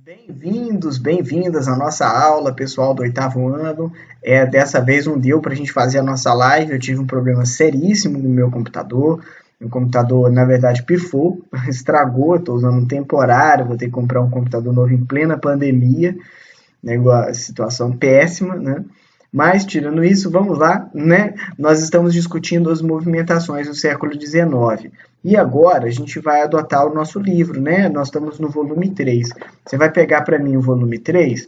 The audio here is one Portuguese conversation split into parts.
Bem-vindos, bem-vindas à nossa aula, pessoal do oitavo ano. Dessa vez não deu para a gente fazer a nossa live, eu tive um problema seríssimo no meu computador. Meu computador, na verdade, pifou, estragou, estou usando um temporário, vou ter que comprar um computador novo em plena pandemia, né, situação péssima, né? Mas, tirando isso, vamos lá, né? Nós estamos discutindo as movimentações do século XIX. E agora a gente vai adotar o nosso livro, né? Nós estamos no volume 3. Você vai pegar para mim o volume 3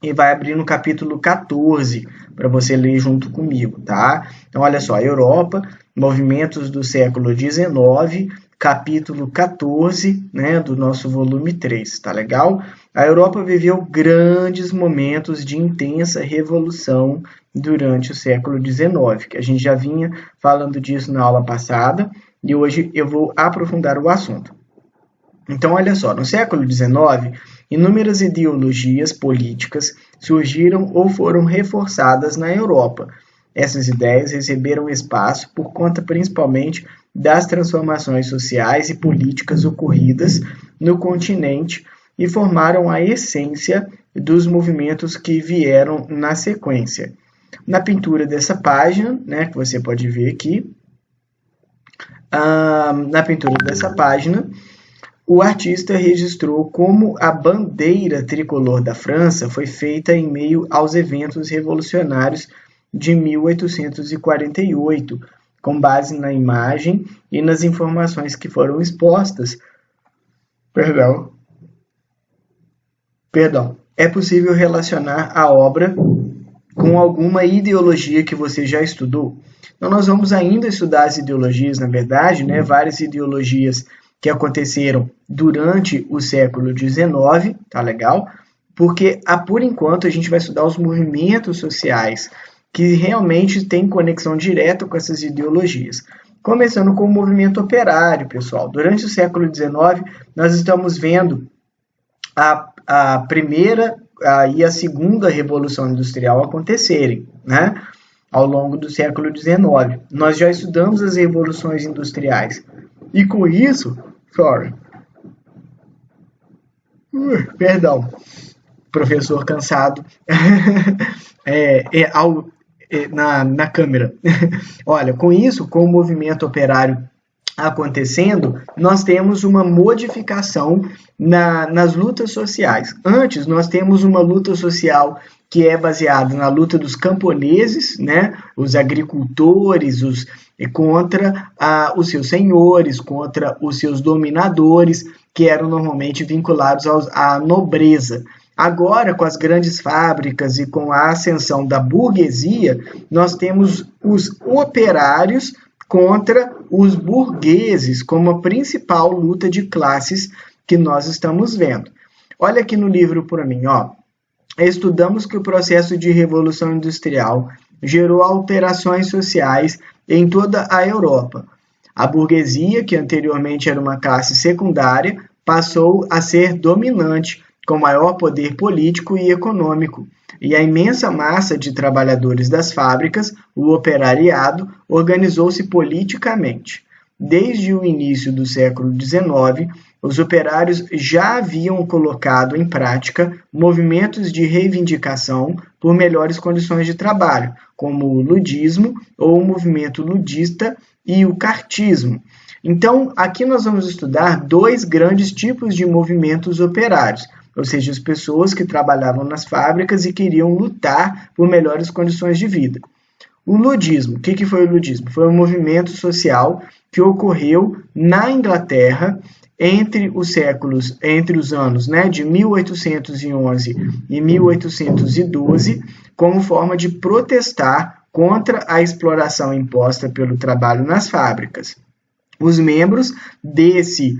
e vai abrir no capítulo 14 para você ler junto comigo, tá? Então, olha só, Europa, movimentos do século XIX, capítulo 14, né, do nosso volume 3, tá legal? A Europa viveu grandes momentos de intensa revolução durante o século XIX, que a gente já vinha falando disso na aula passada, e hoje eu vou aprofundar o assunto. Então, olha só, no século XIX, inúmeras ideologias políticas surgiram ou foram reforçadas na Europa. Essas ideias receberam espaço por conta principalmente das transformações sociais e políticas ocorridas no continente e formaram a essência dos movimentos que vieram na sequência. Na pintura dessa página, né, que você pode ver aqui, na pintura dessa página, o artista registrou como a bandeira tricolor da França foi feita em meio aos eventos revolucionários de 1848, com base na imagem e nas informações que foram expostas. Perdão. É possível relacionar a obra com alguma ideologia que você já estudou? Então, nós vamos ainda estudar as ideologias, na verdade, né? Várias ideologias que aconteceram durante o século XIX, tá legal? Porque, por enquanto, a gente vai estudar os movimentos sociais que realmente têm conexão direta com essas ideologias. Começando com o movimento operário, pessoal. Durante o século XIX, nós estamos vendo a primeira e a segunda revolução industrial acontecerem, né? Ao longo do século XIX. Nós já estudamos as revoluções industriais. E com isso, perdão, professor cansado, na câmera. Olha, com isso, com o movimento operário acontecendo, nós temos uma modificação nas lutas sociais. Antes, nós temos uma luta social que é baseada na luta dos camponeses, né, os agricultores, contra os seus senhores, contra os seus dominadores, que eram normalmente vinculados à nobreza. Agora, com as grandes fábricas e com a ascensão da burguesia, nós temos os operários contra os burgueses, como a principal luta de classes que nós estamos vendo. Olha aqui no livro para mim, ó. Estudamos que o processo de revolução industrial gerou alterações sociais em toda a Europa. A burguesia, que anteriormente era uma classe secundária, passou a ser dominante, com maior poder político e econômico, e a imensa massa de trabalhadores das fábricas, o operariado, organizou-se politicamente. Desde o início do século XIX, os operários já haviam colocado em prática movimentos de reivindicação por melhores condições de trabalho, como o ludismo ou o movimento ludista e o cartismo. Então, aqui nós vamos estudar dois grandes tipos de movimentos operários, ou seja, as pessoas que trabalhavam nas fábricas e queriam lutar por melhores condições de vida. O ludismo, o que foi o ludismo? Foi um movimento social que ocorreu na Inglaterra entre os anos, né, de 1811 e 1812, como forma de protestar contra a exploração imposta pelo trabalho nas fábricas. Os membros desse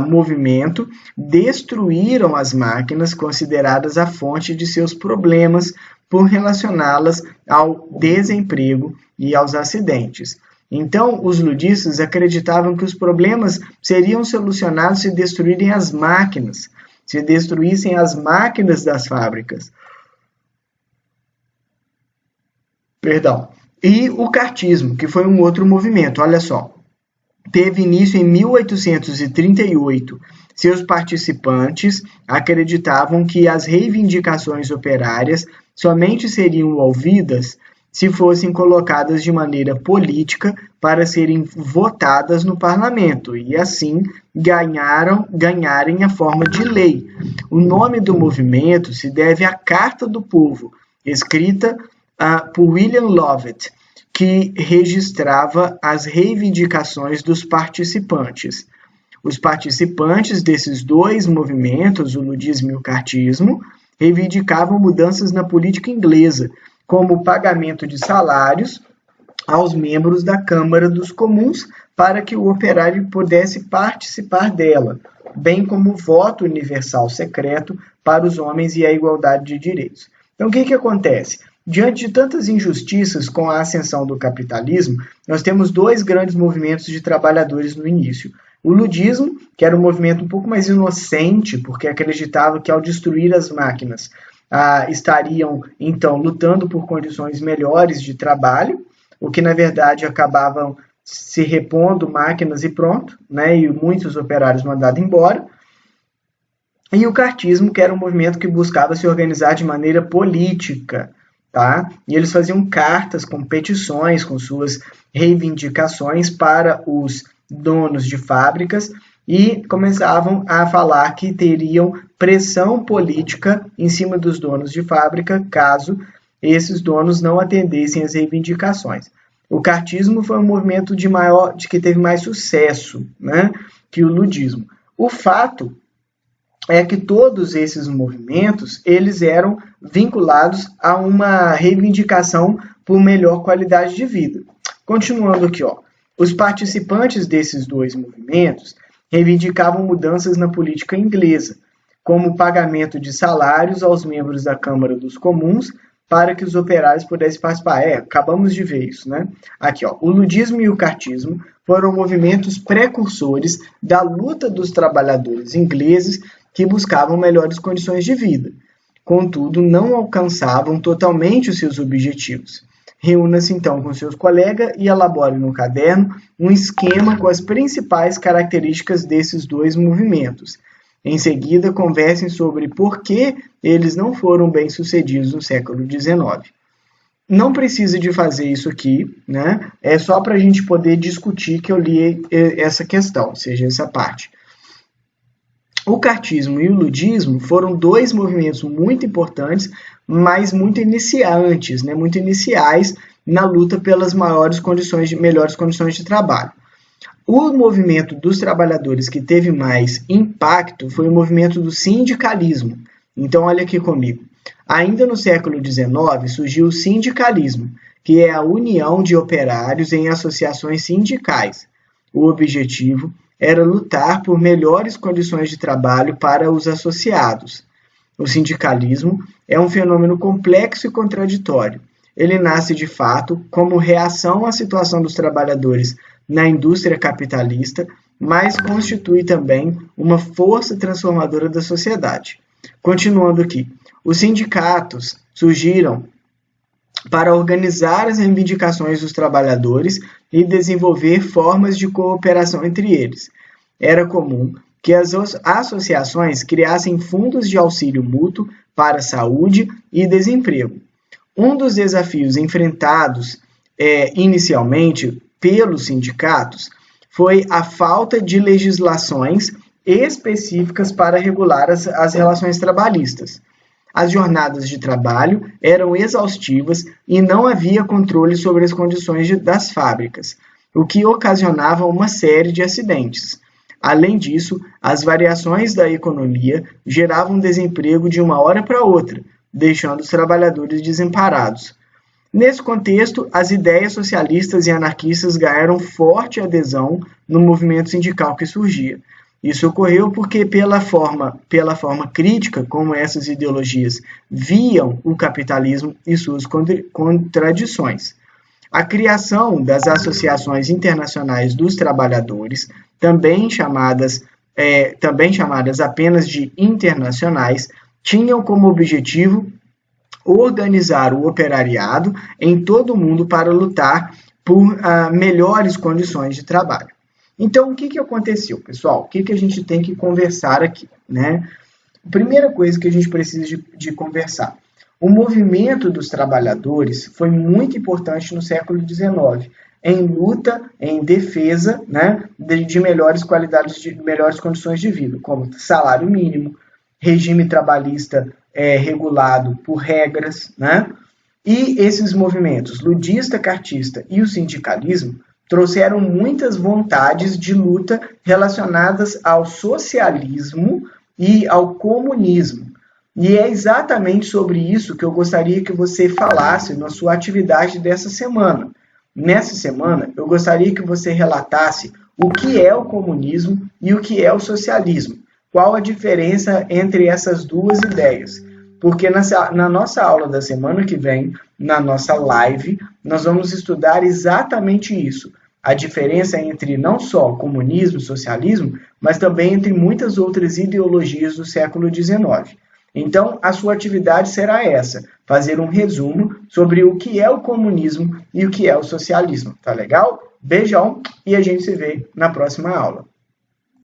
movimento destruíram as máquinas consideradas a fonte de seus problemas por relacioná-las ao desemprego e aos acidentes. Então, os ludistas acreditavam que os problemas seriam solucionados se destruírem as máquinas, se destruíssem as máquinas das fábricas. E o cartismo, que foi um outro movimento, olha só. Teve início em 1838 Seus participantes acreditavam que as reivindicações operárias somente seriam ouvidas se fossem colocadas de maneira política para serem votadas no parlamento e, assim, ganharem a forma de lei. O nome do movimento se deve à Carta do Povo, escrita por William Lovett, que registrava as reivindicações dos participantes. Os participantes desses dois movimentos, o ludismo e o cartismo, reivindicavam mudanças na política inglesa, como o pagamento de salários aos membros da Câmara dos Comuns para que o operário pudesse participar dela, bem como o voto universal secreto para os homens e a igualdade de direitos. Então, o que acontece? Diante de tantas injustiças com a ascensão do capitalismo, nós temos dois grandes movimentos de trabalhadores no início. O ludismo, que era um movimento um pouco mais inocente, porque acreditava que ao destruir as máquinas, estariam, então, lutando por condições melhores de trabalho, o que, na verdade, acabavam se repondo máquinas e pronto, né, e muitos operários mandados embora. E o cartismo, que era um movimento que buscava se organizar de maneira política, tá? E eles faziam cartas com petições, com suas reivindicações para os donos de fábricas e começavam a falar que teriam pressão política em cima dos donos de fábrica caso esses donos não atendessem às reivindicações. O cartismo foi um movimento de que teve mais sucesso, né, que o ludismo. O fato é que todos esses movimentos eles eram vinculados a uma reivindicação por melhor qualidade de vida. Continuando aqui, os participantes desses dois movimentos reivindicavam mudanças na política inglesa, como o pagamento de salários aos membros da Câmara dos Comuns para que os operários pudessem participar. Acabamos de ver isso, né? Aqui, o ludismo e o cartismo foram movimentos precursores da luta dos trabalhadores ingleses que buscavam melhores condições de vida. Contudo, não alcançavam totalmente os seus objetivos. Reúna-se então com seus colegas e elabore no caderno um esquema com as principais características desses dois movimentos. Em seguida, conversem sobre por que eles não foram bem-sucedidos no século XIX. Não precisa de fazer isso aqui, né? É só para a gente poder discutir que eu li essa questão, ou seja, essa parte. O cartismo e o ludismo foram dois movimentos muito importantes, mas muito iniciantes, né? Muito iniciais na luta pelas melhores condições de trabalho. O movimento dos trabalhadores que teve mais impacto foi o movimento do sindicalismo. Então, olha aqui comigo. Ainda no século XIX surgiu o sindicalismo, que é a união de operários em associações sindicais. O objetivo era lutar por melhores condições de trabalho para os associados. O sindicalismo é um fenômeno complexo e contraditório. Ele nasce, de fato, como reação à situação dos trabalhadores na indústria capitalista, mas constitui também uma força transformadora da sociedade. Continuando aqui, os sindicatos surgiram para organizar as reivindicações dos trabalhadores e desenvolver formas de cooperação entre eles. Era comum que as associações criassem fundos de auxílio mútuo para saúde e desemprego. Um dos desafios enfrentados inicialmente pelos sindicatos foi a falta de legislações específicas para regular as relações trabalhistas. As jornadas de trabalho eram exaustivas e não havia controle sobre as condições das fábricas, o que ocasionava uma série de acidentes. Além disso, as variações da economia geravam desemprego de uma hora para outra, deixando os trabalhadores desamparados. Nesse contexto, as ideias socialistas e anarquistas ganharam forte adesão no movimento sindical que surgia. Isso ocorreu porque, pela forma crítica como essas ideologias viam o capitalismo e suas contradições. A criação das associações internacionais dos trabalhadores, também chamadas apenas de internacionais, tinham como objetivo organizar o operariado em todo o mundo para lutar por melhores condições de trabalho. Então, o que aconteceu, pessoal? O que a gente tem que conversar aqui, né? A primeira coisa que a gente precisa de conversar. O movimento dos trabalhadores foi muito importante no século XIX, em luta, em defesa, né, de melhores qualidades, de melhores condições de vida, como salário mínimo, regime trabalhista regulado por regras, né? E esses movimentos, ludista, cartista e o sindicalismo, trouxeram muitas vontades de luta relacionadas ao socialismo e ao comunismo. E é exatamente sobre isso que eu gostaria que você falasse na sua atividade dessa semana. Nessa semana, eu gostaria que você relatasse o que é o comunismo e o que é o socialismo. Qual a diferença entre essas duas ideias? Porque na nossa aula da semana que vem, na nossa live, nós vamos estudar exatamente isso. A diferença entre não só comunismo e socialismo, mas também entre muitas outras ideologias do século XIX. Então, a sua atividade será essa, fazer um resumo sobre o que é o comunismo e o que é o socialismo. Tá legal? Beijão e a gente se vê na próxima aula.